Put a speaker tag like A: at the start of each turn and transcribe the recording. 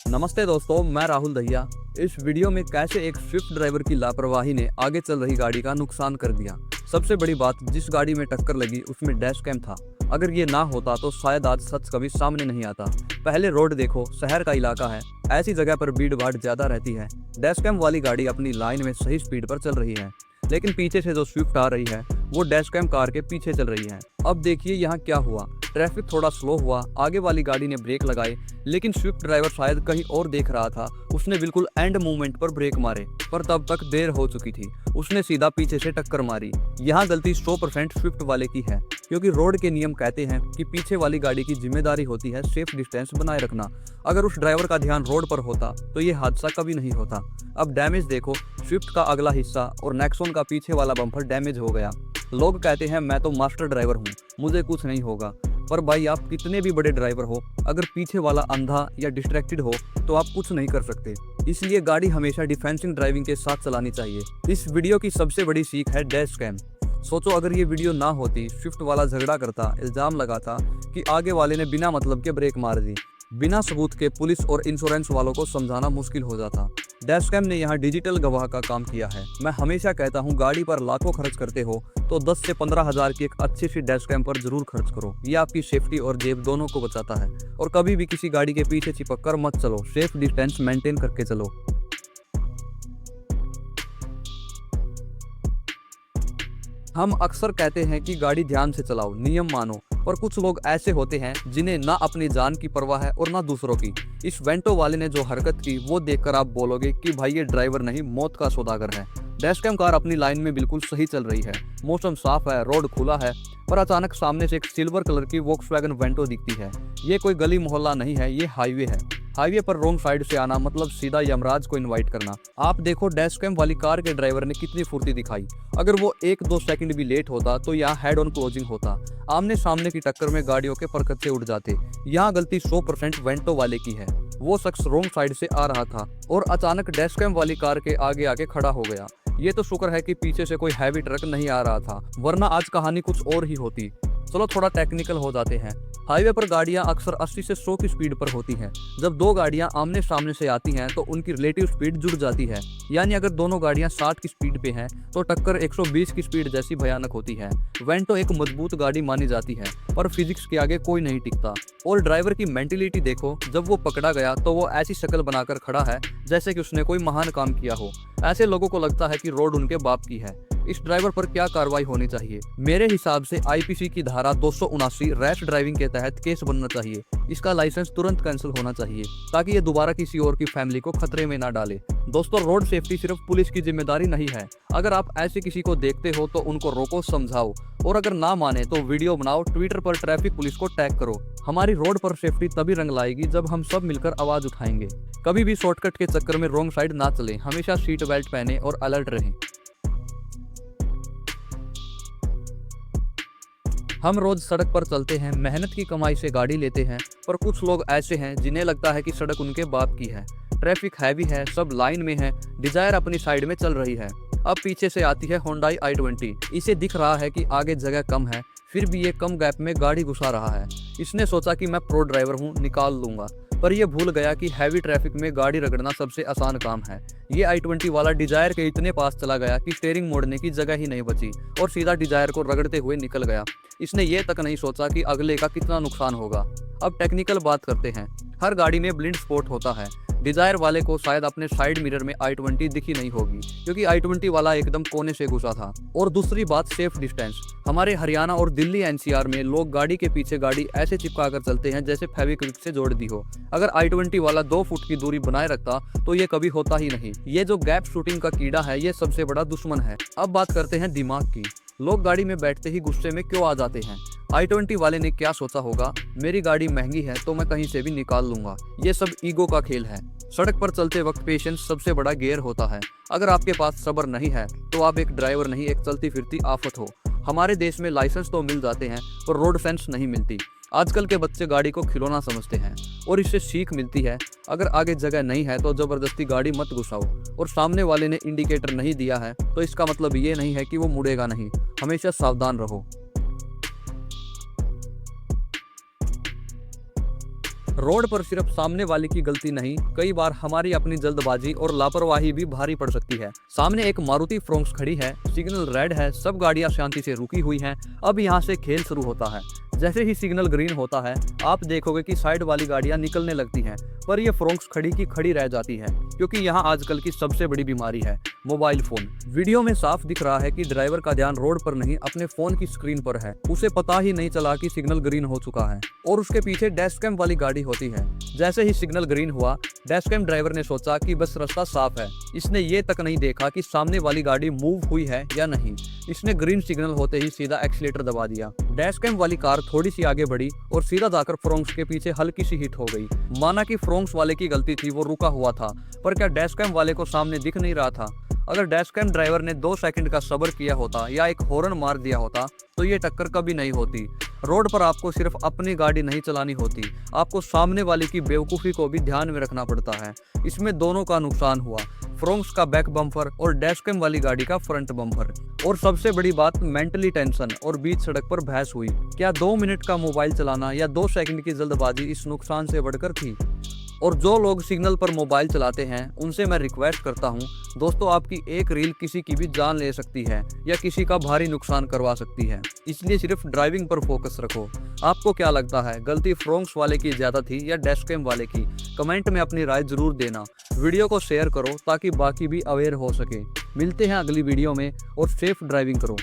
A: नमस्ते दोस्तों, मैं राहुल दहिया। इस वीडियो में कैसे एक स्विफ्ट ड्राइवर की लापरवाही ने आगे चल रही गाड़ी का नुकसान कर दिया। सबसे बड़ी बात, जिस गाड़ी में टक्कर लगी उसमें डैश कैम था। अगर ये ना होता तो शायद आज सच कभी सामने नहीं आता। पहले रोड देखो, शहर का इलाका है, ऐसी जगह पर भीड़ भाड़ ज्यादा रहती है। डैश कैम वाली गाड़ी अपनी लाइन में सही स्पीड पर चल रही है, लेकिन पीछे से जो स्विफ्ट आ रही है वो डैश कैम कार के पीछे चल रही है। अब देखिए यहाँ क्या हुआ। ट्रैफिक थोड़ा स्लो हुआ, आगे वाली गाड़ी ने ब्रेक लगाए, लेकिन स्विफ्ट ड्राइवर शायद कहीं और देख रहा था। उसने बिल्कुल एंड मूवमेंट पर ब्रेक मारे, पर तब तक देर हो चुकी थी। उसने सीधा पीछे से टक्कर मारी। यहाँ गलती 100% स्विफ्ट वाले की है, क्योंकि रोड के नियम कहते हैं कि पीछे वाली गाड़ी की जिम्मेदारी होती है सेफ डिस्टेंस बनाए रखना। अगर उस ड्राइवर का ध्यान रोड पर होता तो ये हादसा कभी नहीं होता। अब डैमेज देखो, स्विफ्ट का अगला हिस्सा और नेक्सॉन का पीछे वाला बम्पर डैमेज हो गया। लोग कहते हैं मैं तो मास्टर ड्राइवर हूँ, मुझे कुछ नहीं होगा। पर भाई, आप कितने भी बड़े ड्राइवर हो, अगर पीछे वाला अंधा या डिस्ट्रैक्टेड हो तो आप कुछ नहीं कर सकते। इसलिए गाड़ी हमेशा डिफेंसिव ड्राइविंग के साथ चलानी चाहिए। इस वीडियो की सबसे बड़ी सीख है डैश कैम। सोचो, अगर ये वीडियो ना होती, स्विफ्ट वाला झगड़ा करता, इल्जाम लगाता कि आगे वाले ने बिना मतलब के ब्रेक मार दी, बिना सबूत के पुलिस और इंश्योरेंस वालों को समझाना मुश्किल हो जाता। डैश कैम ने यहाँ डिजिटल गवाह का काम किया है। मैं हमेशा कहता हूँ, गाड़ी पर लाखों खर्च करते हो तो 10 से 15 हज़ार की एक अच्छी सी डैश कैम पर जरूर खर्च करो। ये आपकी सेफ्टी और जेब दोनों को बचाता है। और कभी भी किसी गाड़ी के पीछे चिपक कर मत चलो, सेफ डिस्टेंस मेंटेन करके चलो। हम अक्सर कहते हैं कि गाड़ी ध्यान से चलाओ, नियम मानो, पर कुछ लोग ऐसे होते हैं जिन्हें ना अपनी जान की परवाह है और ना दूसरों की। इस वेंटो वाले ने जो हरकत की वो देखकर आप बोलोगे कि भाई ये ड्राइवर नहीं, मौत का सौदागर है। डैश कैम कार अपनी लाइन में बिल्कुल सही चल रही है, मौसम साफ है, रोड खुला है, पर अचानक सामने से एक सिल्वर कलर की वोक्सवैगन वेंटो दिखती है। ये कोई गली मोहल्ला नहीं है, ये हाईवे है। हाईवे पर रोंग साइड से आना मतलब सीधा यमराज को इनवाइट करना। आप देखो, डैश कैम वाली कार के ड्राइवर ने कितनी फुर्ती दिखाई। अगर वो 1-2 सेकंड भी लेट होता तो यहाँ हेड ऑन क्लोजिंग होता। आमने सामने की टक्कर में गाड़ियों के परखच्चे उड़ जाते। यहाँ गलती 100% वेंटो वाले की है। वो शख्स रोंग साइड से आ रहा था और अचानक डैश कैम वाली कार के आगे आके खड़ा हो गया। ये तो शुक्र है कि पीछे से कोई हैवी ट्रक नहीं आ रहा था, वरना आज कहानी कुछ और ही होती। चलो थोड़ा टेक्निकल हो जाते हैं। हाईवे पर गाड़ियां अक्सर 80 से 100 की स्पीड पर होती हैं। जब दो गाड़ियां आमने सामने से आती हैं तो उनकी रिलेटिव स्पीड जुड़ जाती है। यानी अगर दोनों गाड़ियां 60 की स्पीड पे हैं तो टक्कर 120 की स्पीड जैसी भयानक होती है। वेंटो एक मजबूत गाड़ी मानी जाती है, पर फिजिक्स के आगे कोई नहीं टिकता। और ड्राइवर की मेंटेलिटी देखो, जब वो पकड़ा गया तो वो ऐसी शक्ल बनाकर खड़ा है जैसे कि उसने कोई महान काम किया हो। ऐसे लोगों को लगता है कि रोड उनके बाप की है। इस ड्राइवर पर क्या कार्रवाई होनी चाहिए? मेरे हिसाब से आईपीसी की धारा 279 रैश ड्राइविंग के तहत केस बनना चाहिए। इसका लाइसेंस तुरंत कैंसिल होना चाहिए, ताकि ये दोबारा किसी और की फैमिली को खतरे में ना डाले। दोस्तों, रोड सेफ्टी सिर्फ पुलिस की जिम्मेदारी नहीं है। अगर आप ऐसे किसी को देखते हो तो उनको रोको, समझाओ, और अगर ना माने तो वीडियो बनाओ, ट्विटर पर ट्रैफिक पुलिस को टैग करो। हमारी रोड पर सेफ्टी तभी रंग लाएगी जब हम सब मिलकर आवाज उठाएंगे। कभी भी शॉर्टकट के चक्कर में रॉन्ग साइड ना चलें, हमेशा सीट बेल्ट पहने और अलर्ट रहें। हम रोज सड़क पर चलते हैं, मेहनत की कमाई से गाड़ी लेते हैं, पर कुछ लोग ऐसे हैं जिन्हें लगता है कि सड़क उनके बाप की है। ट्रैफिक हैवी है, सब लाइन में है, डिजायर अपनी साइड में चल रही है। अब पीछे से आती है होंडाई i20। इसे दिख रहा है कि आगे जगह कम है, फिर भी ये कम गैप में गाड़ी घुसा रहा है। इसने सोचा कि मैं प्रो ड्राइवर हूँ, निकाल लूंगा, पर यह भूल गया कि हैवी ट्रैफिक में गाड़ी रगड़ना सबसे आसान काम है। ये i20 वाला डिजायर के इतने पास चला गया कि स्टीयरिंग मोड़ने की जगह ही नहीं बची और सीधा डिजायर को रगड़ते हुए निकल गया। इसने ये तक नहीं सोचा कि अगले का कितना नुकसान होगा। अब टेक्निकल बात करते हैं। हर गाड़ी में ब्लिंड स्पॉट होता है। डिजायर वाले को शायद अपने साइड मिरर में i20 दिखी नहीं होगी, क्योंकि i20 वाला एकदम कोने से घुसा था। और दूसरी बात, सेफ डिस्टेंस। हमारे हरियाणा और दिल्ली एनसीआर में लोग गाड़ी के पीछे गाड़ी ऐसे चिपका कर चलते हैं जैसे फेविक्विक से जोड़ दी हो। अगर i20 वाला 2 फुट की दूरी बनाए रखता तो ये कभी होता ही नहीं। ये जो गैप शूटिंग का कीड़ा है, ये सबसे बड़ा दुश्मन है। अब बात करते हैं दिमाग की। लोग गाड़ी में बैठते ही गुस्से में क्यों आ जाते हैं? i20 वाले ने क्या सोचा होगा, मेरी गाड़ी महंगी है तो मैं कहीं से भी निकाल लूंगा। ये सब ईगो का खेल है। सड़क पर चलते वक्त पेशेंस सबसे बड़ा गियर होता है। अगर आपके पास सब्र नहीं है तो आप एक ड्राइवर नहीं, एक चलती फिरती आफत हो। हमारे देश में लाइसेंस तो मिल जाते हैं पर रोड सेंस नहीं मिलती। आजकल के बच्चे गाड़ी को खिलौना समझते हैं और इससे सीख मिलती है, अगर आगे जगह नहीं है तो जबरदस्ती गाड़ी मत घुसाओ। और सामने वाले ने इंडिकेटर नहीं दिया है तो इसका मतलब ये नहीं है कि वो मुड़ेगा नहीं। हमेशा सावधान रहो। रोड पर सिर्फ सामने वाले की गलती नहीं, कई बार हमारी अपनी जल्दबाजी और लापरवाही भी भारी पड़ सकती है। सामने एक मारुति फ्रोंक्स खड़ी है, सिग्नल रेड है, सब गाड़ियां शांति से रुकी हुई हैं। अब यहाँ से खेल शुरू होता है। जैसे ही सिग्नल ग्रीन होता है, आप देखोगे कि साइड वाली गाड़ियां निकलने लगती हैं, पर ये फ्रोंक्स खड़ी की खड़ी रह जाती है, क्योंकि यहाँ आजकल की सबसे बड़ी बीमारी है मोबाइल फोन। वीडियो में साफ दिख रहा है कि ड्राइवर का ध्यान रोड पर नहीं, अपने फोन की स्क्रीन पर है। उसे पता ही नहीं चला कि सिग्नल ग्रीन हो चुका है और उसके पीछे डैश कैम वाली गाड़ी होती है। जैसे ही सिग्नल ग्रीन हुआ, डैश कैम ड्राइवर ने सोचा कि बस रास्ता साफ है। इसने ये तक नहीं देखा कि सामने वाली गाड़ी मूव हुई है या नहीं। इसने ग्रीन सिग्नल होते ही सीधा एक्सीलेटर दबा दिया। डैश कैम वाली कार थोड़ी सी आगे बढ़ी और सीधा जाकर फ्रोंक्स के पीछे हल्की सी हिट हो गई। माना कि फ्रोंक्स वाले की गलती थी, वो रुका हुआ था, पर क्या डैश कैम वाले को सामने दिख नहीं रहा था? अगर डैश कैम ड्राइवर ने 2 सेकंड का सब्र किया होता या एक हॉर्न मार दिया होता तो ये टक्कर कभी नहीं होती। रोड पर आपको सिर्फ अपनी गाड़ी नहीं चलानी होती, आपको सामने वाले की बेवकूफ़ी को भी ध्यान में रखना पड़ता है। इसमें दोनों का नुकसान हुआ, फ्रोंक्स का बैक बम्पर और डैश कैम वाली गाड़ी का फ्रंट बम्पर। और सबसे बड़ी बात, मेंटली टेंशन और बीच सड़क पर बहस हुई। क्या 2 मिनट का मोबाइल चलाना या 2 सेकंड की जल्दबाजी इस नुकसान से बढ़कर थी? और जो लोग सिग्नल पर मोबाइल चलाते हैं, उनसे मैं रिक्वेस्ट करता हूं, दोस्तों, आपकी एक रील किसी की भी जान ले सकती है या किसी का भारी नुकसान करवा सकती है। इसलिए सिर्फ ड्राइविंग पर फोकस रखो। आपको क्या लगता है, गलती फ्रोंक्स वाले की ज़्यादा थी या डैश कैम वाले की? कमेंट में अपनी राय जरूर देना। वीडियो को शेयर करो ताकि बाकी भी अवेयर हो सके। मिलते हैं अगली वीडियो में और सेफ ड्राइविंग करो।